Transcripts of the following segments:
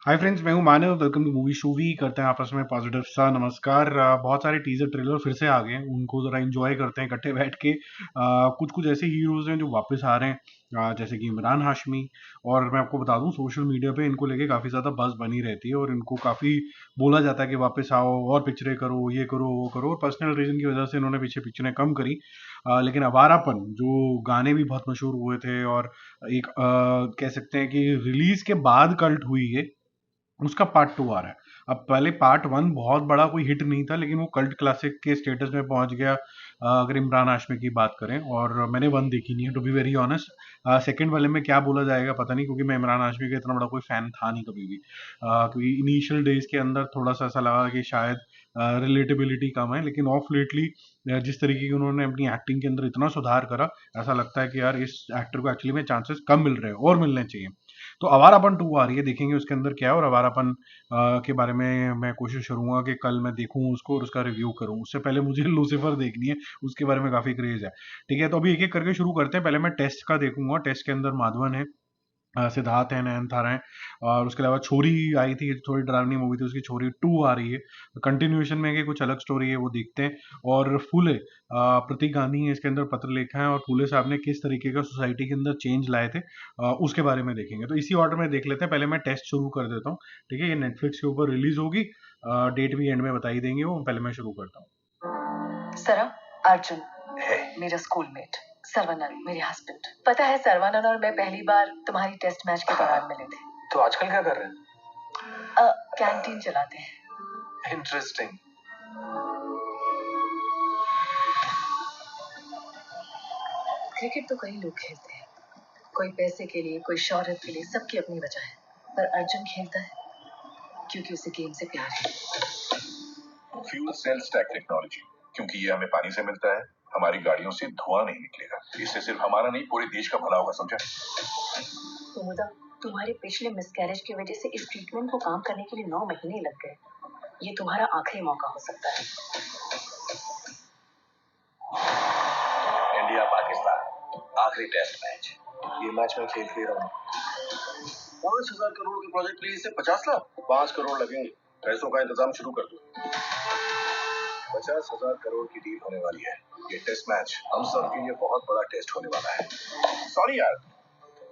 हाय friends, मैं हूं Manav. Welcome to movie shoovy. करते हैं आपस में पॉजिटिव सा नमस्कार। बहुत सारे टीजर ट्रेलर फिर से आ गए हैं, उनको ज़रा एंजॉय करते हैं इकट्ठे बैठ के। कुछ कुछ ऐसे हीरोज हैं जो वापस आ रहे हैं, जैसे कि इमरान हाशमी। और मैं आपको बता दूं, सोशल मीडिया पे इनको लेके काफ़ी ज़्यादा बज़ बनी रहती है और इनको काफ़ी बोला जाता है कि वापस आओ और पिक्चरें करो, ये करो वो करो। और पर्सनल रीज़न की वजह से इन्होंने पीछे पिक्चरें कम करी। लेकिन अवारापन जो गाने भी बहुत मशहूर हुए थे, और एक कह सकते हैं कि रिलीज के बाद कल्ट हुई है, उसका पार्ट 2 आ रहा है। अब पहले पार्ट 1 बहुत बड़ा कोई हिट नहीं था, लेकिन वो कल्ट क्लासिक के स्टेटस में पहुंच गया। अगर इमरान हाशमी की बात करें, और मैंने 1 देखी नहीं है to be very honest. Second वाले में क्या बोला जाएगा पता नहीं, क्योंकि मैं इमरान हाशमी का इतना बड़ा कोई फैन था नहीं कभी भी। क्योंकि इनिशियल डेज के अंदर थोड़ा सा ऐसा लगा कि शायद रिलेटेबिलिटी कम है, लेकिन ऑफ लेटली जिस तरीके की उन्होंने अपनी एक्टिंग के अंदर इतना सुधार करा, ऐसा लगता है कि यार इस एक्टर को एक्चुअली में चांसेस कम मिल रहे हैं और मिलने चाहिए। तो आवारापन 2 आ रही है, देखेंगे उसके अंदर क्या है। और आवारापन के बारे में मैं कोशिश करूंगा कि कल मैं देखूं उसको और उसका रिव्यू करूं। उससे पहले मुझे लूसीफर देखनी है, उसके बारे में काफी क्रेज है। ठीक है, तो अभी एक एक करके शुरू करते हैं। पहले मैं टेस्ट का देखूंगा। टेस्ट के अंदर माधवन है, सिद्धार्थ है, नयनतारा है, और उसके अलावा छोरी आई थी, थोड़ी डरावनी मूवी थी उसकी। छोरी 2 आ रही है, कंटिन्यूएशन में कि कुछ अलग स्टोरी है, वो देखते हैं। और फूले, प्रतीक गांधी है इसके अंदर, पत्र लिखा है, और फूले साहब ने किस तरीके का सोसाइटी के अंदर चेंज लाए थे, उसके बारे में देखेंगे। तो इसी ऑर्डर में देख लेते हैं। पहले मैं टेस्ट शुरू कर देता हूँ। ठीक है, ये नेटफ्लिक्स के ऊपर रिलीज होगी, डेट भी एंड में बता ही देंगे वो। पहले मैं शुरू करता हूँ। सरा, अर्जुन है मेरा स्कूलमेट। सर्वानंद मेरे हस्बैंड। पता है, सर्वानंद और मैं पहली बार तुम्हारी टेस्ट मैच के दौरान मिले थे। तो आजकल क्या कर रहे हैं? कैंटीन चलाते हैं। इंटरेस्टिंग। क्रिकेट तो कई लोग खेलते हैं, कोई पैसे के लिए, कोई शोहरत के लिए, सबकी अपनी वजह है। पर अर्जुन खेलता है क्योंकि उसे गेम से प्यार है। फ्यूल सेल स्टैक टेक्नोलॉजी, क्योंकि ये हमें पानी से मिलता है, हमारी गाड़ियों से धुआं नहीं निकलेगा। इससे सिर्फ हमारा नहीं, पूरे देश का भला होगा, समझा? कुमुदा, तुम्हारे पिछले मिसकैरेज की वजह से इस ट्रीटमेंट को काम करने के लिए 9 महीने लग गए। ये तुम्हारा आखिरी मौका हो सकता है। इंडिया पाकिस्तान, आखिरी टेस्ट मैच। ये मैच मैं खेल के रहा हूँ। 5,000 करोड़ के प्रोजेक्ट के लिए इसे 50 लाख, 5 करोड़ लगेंगे। पैसों का इंतजाम शुरू कर दो। 50,000 करोड़ की डील होने वाली है। ये टेस्ट मैच हम सबके लिए बहुत बड़ा टेस्ट होने वाला है। सॉरी यार,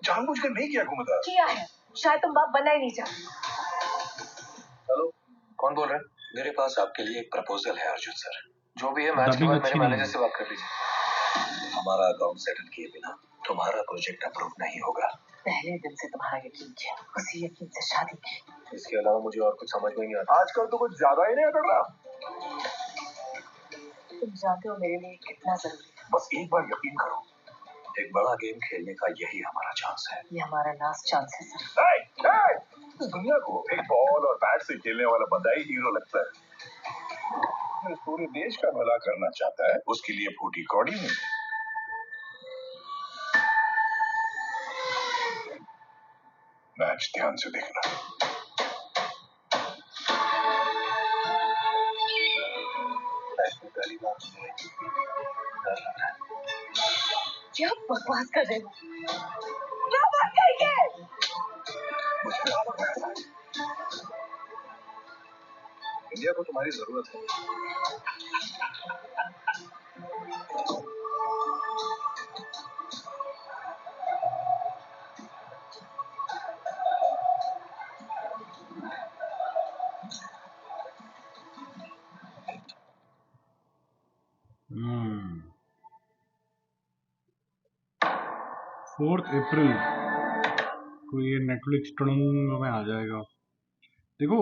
जानबूझकर नहीं किया घुमता। किया है, शायद तुम बाप बनना ही नहीं चाहते। हेलो, कौन बोल रहे हैं? मेरे पास आपके लिए एक प्रपोजल है अर्जुन सर। जो भी है मैच के डबिंग बाद मेरे अच्छी नहीं मैनेजर है। से बात कर लीजिए। हमारा अकाउंट सेटल किए बिना तुम्हारा प्रोजेक्ट अप्रूव नहीं होगा। पहले दिन से तुम्हारा यकीन किया, उसी यकीन से शादी की। इसके अलावा मुझे और कुछ समझ में नहीं आता। आजकल तो कुछ ज्यादा ही नहीं अकड़ रहा। तुम जानते हो मेरे लिए कितना जरूरी है। बस एक बार यकीन करो, एक बड़ा गेम खेलने का यही हमारा चांस है। ये हमारा लास्ट चांस है सर। इस दुनिया को एक बॉल और बैट से खेलने वाला बंदा ही हीरो लगता है। जो पूरे देश का भला करना चाहता है, उसके लिए फूटी कौड़ी में मैच ध्यान से देखना। पहली बार मुझे डर लग रहा है। क्या बकवास कर रहे हो? क्या बात करेंगे? मुझे लगा था ऐसा। इंडिया को तुम्हारी जरूरत है। हम्म 4 अप्रैल को ये नेटफ्लिक्स में आ जाएगा। देखो,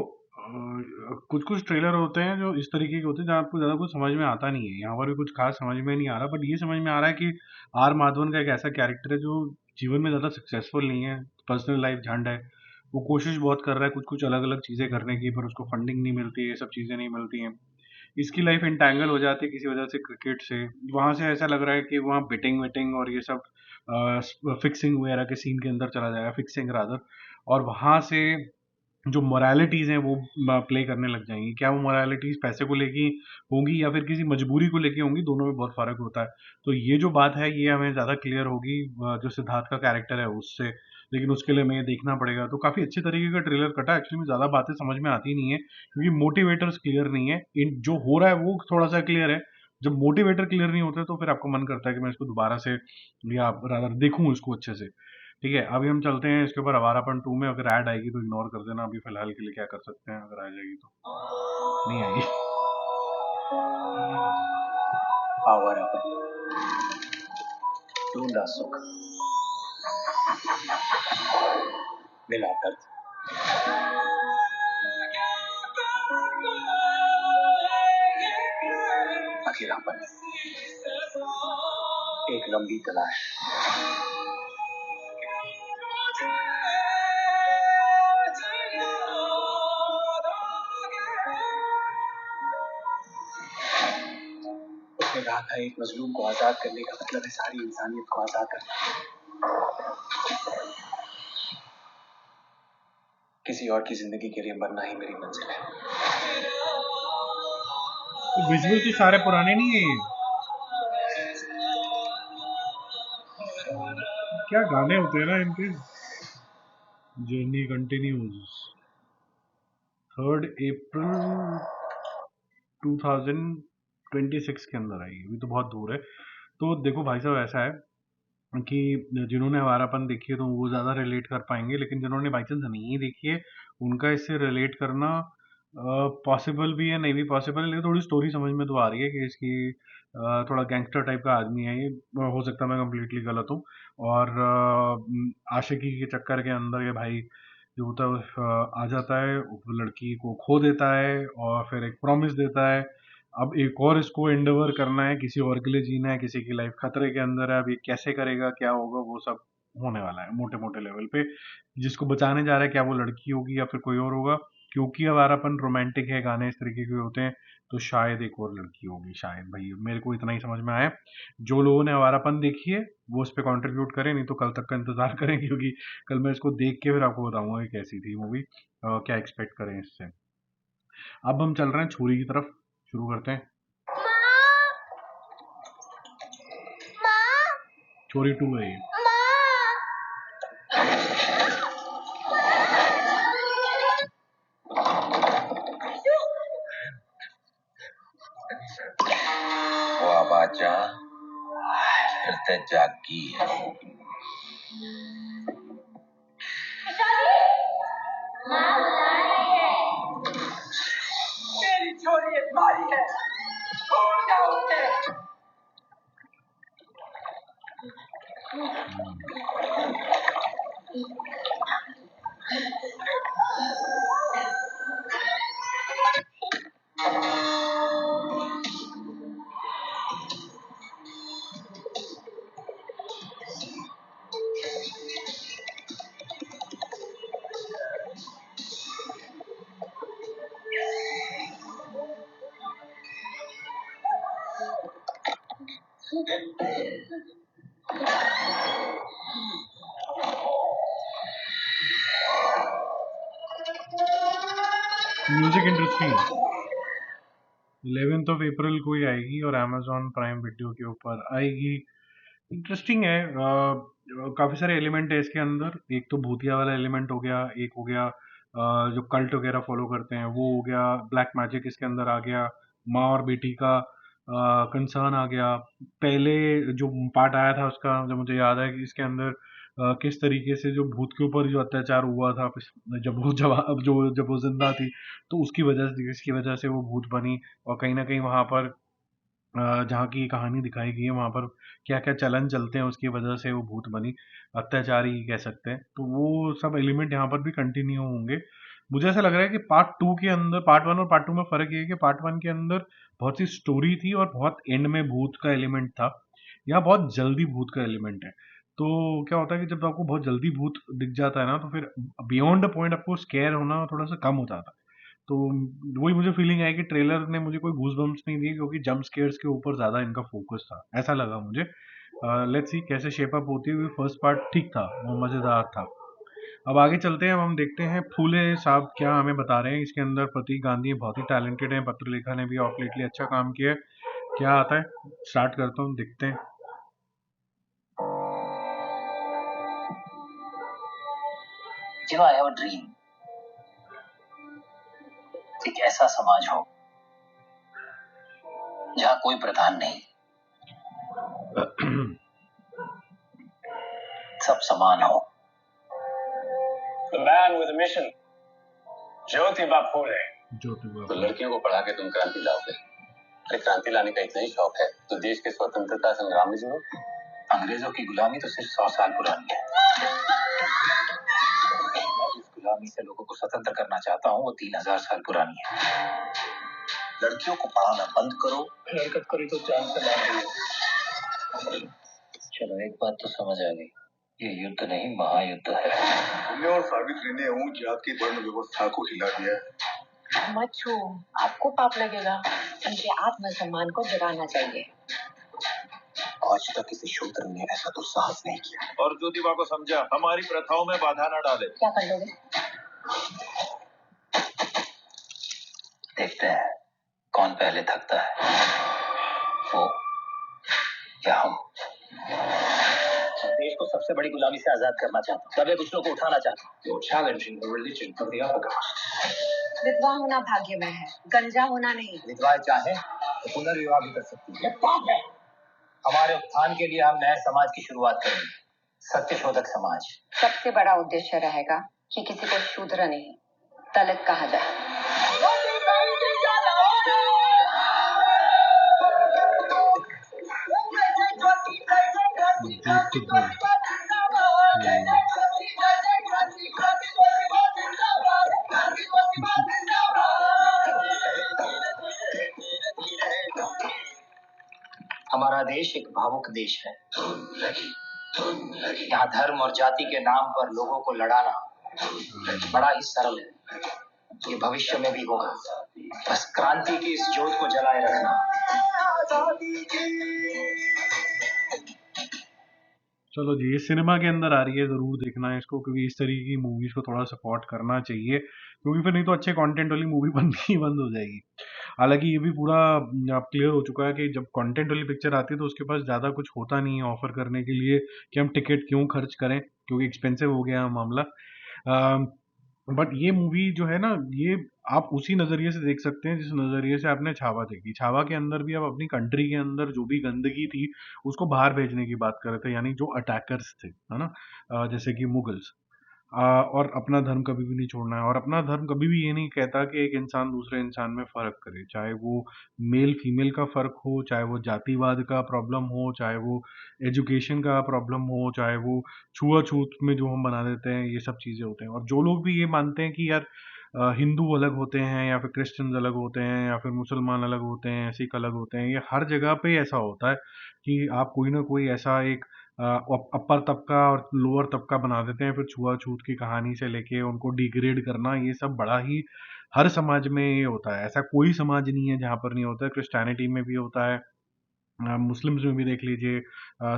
कुछ कुछ ट्रेलर होते हैं जो इस तरीके के होते हैं जहाँ आपको ज़्यादा कुछ समझ में आता नहीं है। यहाँ पर भी कुछ खास समझ में नहीं आ रहा, बट ये समझ में आ रहा है कि आर माधवन का एक ऐसा कैरेक्टर है जो जीवन में ज़्यादा सक्सेसफुल नहीं है, पर्सनल लाइफ झंड है। वो कोशिश बहुत कर रहा है कुछ कुछ अलग अलग चीज़ें करने की, पर उसको फंडिंग नहीं मिलती है, ये सब चीज़ें नहीं मिलती हैं। इसकी लाइफ इंटैंगल हो जाती है किसी वजह से क्रिकेट से। वहाँ से ऐसा लग रहा है कि वहाँ बेटिंग वेटिंग और ये सब फिक्सिंग वगैरह के सीन के अंदर चला जाएगा, फिक्सिंग रादर। और वहाँ से जो मोरालिटीज़ हैं वो प्ले करने लग जाएंगी। क्या वो मोरालिटीज़ पैसे को लेके होंगी या फिर किसी मजबूरी को लेके होंगी, दोनों में बहुत फ़र्क होता है। तो ये जो बात है ये हमें ज़्यादा क्लियर होगी जो सिद्धार्थ का कैरेक्टर है उससे। लेकिन उसके लिए मैं देखना पड़ेगा। तो काफ़ी अच्छे तरीके का ट्रेलर कटा। एक्चुअली में ज़्यादा बातें समझ में आती नहीं है क्योंकि मोटिवेटर्स क्लियर नहीं है, इन जो हो रहा है वो थोड़ा सा क्लियर है। जब मोटिवेटर क्लियर नहीं होते तो फिर आपको मन करता है कि मैं इसको दोबारा से या रादर देखूं इसको अच्छे से। ठीक है, अभी हम चलते हैं इसके ऊपर आवारापन 2 में। अगर ऐड आएगी तो इग्नोर कर देना, अभी फिलहाल के लिए क्या कर सकते हैं, अगर आ जाएगी तो। नहीं आएगी। आवारापन, ढूंढा सुख, मिला दर्द। अकेलापन, एक लंबी तलाश। उसने कहा था एक मजलूम को आजाद करने का मतलब है सारी इंसानियत को आजाद करना। किसी और की जिंदगी के लिए मरना ही मेरी मंजिल है। विजुअल तो सारे पुराने नहीं है ये। क्या गाने होते हैं ना इनके। Journey continues. 3 अप्रैल 2026 के अंदर आएगी, अभी तो बहुत दूर है। तो देखो भाई साहब, ऐसा है कि जिन्होंने आवारापन देखी है तो वो ज़्यादा रिलेट कर पाएंगे, लेकिन जिन्होंने बाई चांस नहीं देखी है उनका इससे रिलेट करना पॉसिबल भी है, नहीं भी पॉसिबल है। लेकिन थोड़ी स्टोरी समझ में तो आ रही है कि इसकी थोड़ा गैंगस्टर टाइप का आदमी है ये। हो सकता है मैं कम्प्लीटली गलत हूँ। और आशिकी के चक्कर के अंदर ये भाई जो होता है आ जाता है, वो लड़की को खो देता है और फिर एक प्रॉमिस देता है। अब एक और इसको एंडेवर करना है, किसी और के लिए जीना है, किसी की लाइफ खतरे के अंदर है। अब ये कैसे करेगा, क्या होगा, वो सब होने वाला है मोटे मोटे लेवल पे। जिसको बचाने जा रहा है, क्या वो लड़की होगी या फिर कोई और होगा, क्योंकि आवारापन रोमांटिक है, गाने इस तरीके के होते हैं, तो शायद एक और लड़की होगी शायद। भाई मेरे को इतना ही समझ में आया। जो लोगों ने आवारापन देखी है वो उस पर कॉन्ट्रीब्यूट करें, नहीं तो कल तक का इंतजार करें, क्योंकि कल मैं इसको देख के फिर आपको बताऊंगा कि कैसी थी मूवी, क्या एक्सपेक्ट करें इससे। अब हम चल रहे हैं छोरी की तरफ, शुरू करते हैं। छोरी 2 है ये। वो आवाज फिर से जागी है। मेरी छोरी एक मारी है, छोड़ जाओ उसे। म्यूजिक इंडस्ट्री 11 अप्रैल को ही आएगी और अमेजॉन प्राइम वीडियो के ऊपर आएगी। इंटरेस्टिंग है। काफी सारे एलिमेंट है इसके अंदर। एक तो भूतिया वाला एलिमेंट हो गया, एक हो गया जो कल्ट वगैरह फॉलो करते हैं वो हो गया, ब्लैक मैजिक इसके अंदर आ गया, माँ और बेटी का कंसर्न आ गया। पहले जो पार्ट आया था उसका जब मुझे याद है कि इसके अंदर किस तरीके से जो भूत के ऊपर जो अत्याचार हुआ था, जब वो जिंदा थी, तो उसकी वजह से, जिसकी वजह से वो भूत बनी। और कहीं ना कहीं वहां पर जहाँ की कहानी दिखाई गई है वहां पर क्या क्या चलन चलते हैं, उसकी वजह से वो भूत बनी, अत्याचारी कह सकते हैं। तो वो सब एलिमेंट यहाँ पर भी कंटिन्यू होंगे। मुझे ऐसा लग रहा है कि पार्ट 2 के अंदर, पार्ट 1 और पार्ट 2 में फर्क ये है कि पार्ट 1 के अंदर बहुत सी स्टोरी थी और बहुत एंड में भूत का एलिमेंट था। यहाँ बहुत जल्दी भूत का एलिमेंट है। तो क्या होता है कि जब आपको बहुत जल्दी भूत दिख जाता है ना, तो फिर बियॉन्ड द पॉइंट आपको स्केयर होना थोड़ा सा कम हो जाता है। तो वही मुझे फीलिंग आई कि ट्रेलर ने मुझे कोई गूज बम्प्स नहीं दिए, क्योंकि जंप स्केयर्स के ऊपर ज्यादा इनका फोकस था, ऐसा लगा मुझे। लेट्स सी कैसे शेप अप होती है। फर्स्ट पार्ट ठीक था, वो मजेदार था। अब आगे चलते हैं, अब हम देखते हैं फूले साहब क्या हमें बता रहे हैं इसके अंदर। प्रतीक गांधी बहुत ही टैलेंटेड है, पत्रलेखा ने भी ऑफ लेटली अच्छा काम किया है। क्या आता है, स्टार्ट करता हूँ, देखते हैं। You know, I have a dream. एक ऐसा समाज हो जहाँ कोई प्रधान नहीं, सब समान हो. The man with a mission, Jyotiba Phule. तो लड़कियों को पढ़ा के तुम क्रांति लाओगे. अरे क्रांति लाने का इतना ही शौक है तो देश के स्वतंत्रता संग्राम में जुड़ो. अंग्रेजों की गुलामी तो सिर्फ 100 साल पुरानी है. इस गुलामी से लोगों को स्वतंत्र करना चाहता हूँ, वो 3000 साल पुरानी है. लड़कियों को पढ़ाना बंद करो. हरकत करी तो जान से मार देंगे. चलो एक बात तो समझ आ गई, ये युद्ध नहीं महायुद्ध है. तुमने और सावित्री ने ऊंच जात की वर्ण व्यवस्था को हिला दिया है. मत छू, आपको पाप लगेगा. उनके आत्मसम्मान को जगाना चाहिए. आज तक किसी शूद्र ने ऐसा तो साहस नहीं किया. और ज्योतिबा को समझा, हमारी प्रथाओं में बाधा न डाले. क्या कर लोगे? देखते हैं कौन पहले थकता है, वो या हम. देश को सबसे बड़ी गुलामी से आजाद करना चाहता हूँ, सभी कुछ लोग को उठाना चाहता हूँ. You're challenging the religion of the upper caste. विधवा होना भाग्य में है, गंजा होना नहीं. विधवाएं चाहे तो पुनर्विवाह भी कर सकती है. पाप है. हमारे उत्थान के लिए हम नए समाज की शुरुआत करेंगे, सत्यशोधक समाज. सबसे बड़ा उद्देश्य रहेगा कि किसी को शूद्र नहीं, दलित कहा जाए. हमारा देश एक भावुक देश है. यहाँ धर्म और जाति के नाम पर लोगों को लड़ाना बड़ा ही सरल है. ये भविष्य में भी होगा. बस क्रांति की इस ज्योत को जलाए रखना. चलो जी, ये सिनेमा के अंदर आ रही है, ज़रूर देखना है इसको, क्योंकि इस तरीके की मूवीज़ को थोड़ा सपोर्ट करना चाहिए, क्योंकि फिर नहीं तो अच्छे कंटेंट वाली मूवी बननी ही बंद हो जाएगी. हालांकि ये भी पूरा अब क्लियर हो चुका है कि जब कंटेंट वाली पिक्चर आती है तो उसके पास ज़्यादा कुछ होता नहीं है ऑफर करने के लिए कि हम टिकट क्यों खर्च करें, क्योंकि एक्सपेंसिव हो गया है मामला. बट ये मूवी जो है ना, ये आप उसी नज़रिए से देख सकते हैं जिस नज़रिए से आपने छावा देखी. छावा के अंदर भी आप अपनी कंट्री के अंदर जो भी गंदगी थी उसको बाहर भेजने की बात कर रहे थे, यानी जो अटैकर्स थे, है ना, जैसे कि मुगल्स. और अपना धर्म कभी भी नहीं छोड़ना है, और अपना धर्म कभी भी ये नहीं कहता कि एक इंसान दूसरे इंसान में फ़र्क करे, चाहे वो मेल फीमेल का फ़र्क हो, चाहे वो जातिवाद का प्रॉब्लम हो, चाहे वो एजुकेशन का प्रॉब्लम हो, चाहे वो छुआछूत में जो हम बना देते हैं, ये सब चीज़ें होते हैं. और जो लोग भी ये मानते हैं कि यार हिंदू अलग होते हैं या फिर क्रिश्चियंस अलग होते हैं या फिर मुसलमान अलग होते हैं, सिख अलग होते हैं, ये हर जगह पे ऐसा होता है कि आप कोई ना कोई ऐसा एक अपर तबका और लोअर तबका बना देते हैं. फिर छुआछूत की कहानी से लेके उनको डिग्रेड करना, ये सब बड़ा ही हर समाज में ये होता है. ऐसा कोई समाज नहीं है जहाँ पर नहीं होता है. क्रिश्चियनिटी में भी होता है, मुस्लिम्स में भी देख लीजिए,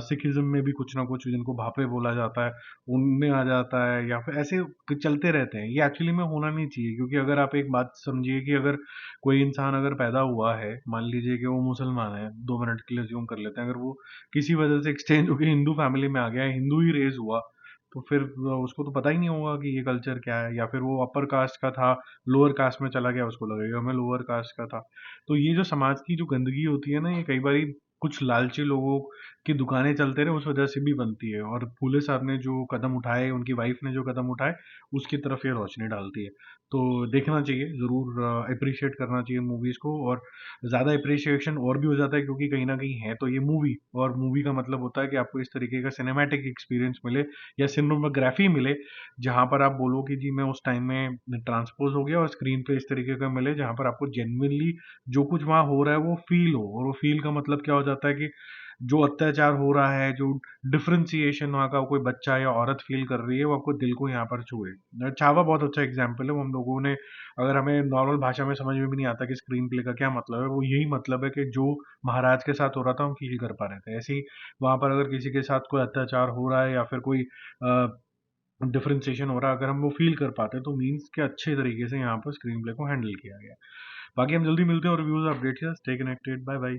सिखिज़्म में भी कुछ ना कुछ जिनको भापे बोला जाता है उनमें आ जाता है, या फिर ऐसे चलते रहते हैं. ये एक्चुअली में होना नहीं चाहिए, क्योंकि अगर आप एक बात समझिए कि अगर कोई इंसान अगर पैदा हुआ है, मान लीजिए कि वो मुसलमान है, 2 मिनट के लिए अज्यूम कर लेते हैं, अगर वो किसी वजह से एक्सचेंज होकर हिंदू फैमिली में आ गया है, हिंदू ही रेज हुआ, तो फिर उसको तो पता ही नहीं होगा कि ये कल्चर क्या है. या फिर वो अपर कास्ट का था, लोअर कास्ट में चला गया, उसको लगेगा मैं लोअर कास्ट का था. तो ये जो समाज की जो गंदगी होती है ना, ये कई बारी कुछ लालची लोगों की दुकानें चलते रहे उस वजह से भी बनती है. और फूले साहब ने जो कदम उठाए, उनकी वाइफ ने जो कदम उठाए, उसकी तरफ ये रोशनी डालती है. तो देखना चाहिए, ज़रूर अप्रिशिएट करना चाहिए मूवीज़ को. और ज़्यादा अप्रिशिएशन और भी हो जाता है क्योंकि कहीं ना कहीं है तो ये मूवी, और मूवी का मतलब होता है कि आपको इस तरीके का सिनेमैटिक एक्सपीरियंस मिले या सिनेमाग्राफी मिले, जहाँ पर आप बोलो कि जी मैं उस टाइम में ट्रांसपोज हो गया, और स्क्रीन पे इस तरीके का मिले जहाँ पर आपको जेन्युइनली जो कुछ वहाँ हो रहा है वो फील हो. और वो फील का मतलब क्या हो जाता है कि जो अत्याचार हो रहा है, जो डिफरेंशिएशन वहाँ का कोई बच्चा या औरत फील कर रही है, वो आपको दिल को यहाँ पर छुए. छावा बहुत अच्छा एग्जाम्पल है. वो हम लोगों ने, अगर हमें नॉर्मल भाषा में समझ में भी नहीं आता कि स्क्रीन प्ले का क्या मतलब है, वो यही मतलब है कि जो महाराज के साथ हो रहा था हम फील कर पा रहे थे. ऐसे ही वहाँ पर अगर किसी के साथ कोई अत्याचार हो रहा है या फिर कोई डिफरेंशिएशन हो रहा है, अगर हम वो फील कर पाते हैं तो मीन्स के अच्छे तरीके से यहाँ पर स्क्रीन प्ले को हैंडल किया गया. बाकी हम जल्दी मिलते हैं और reviews updates. Stay connected. Bye bye.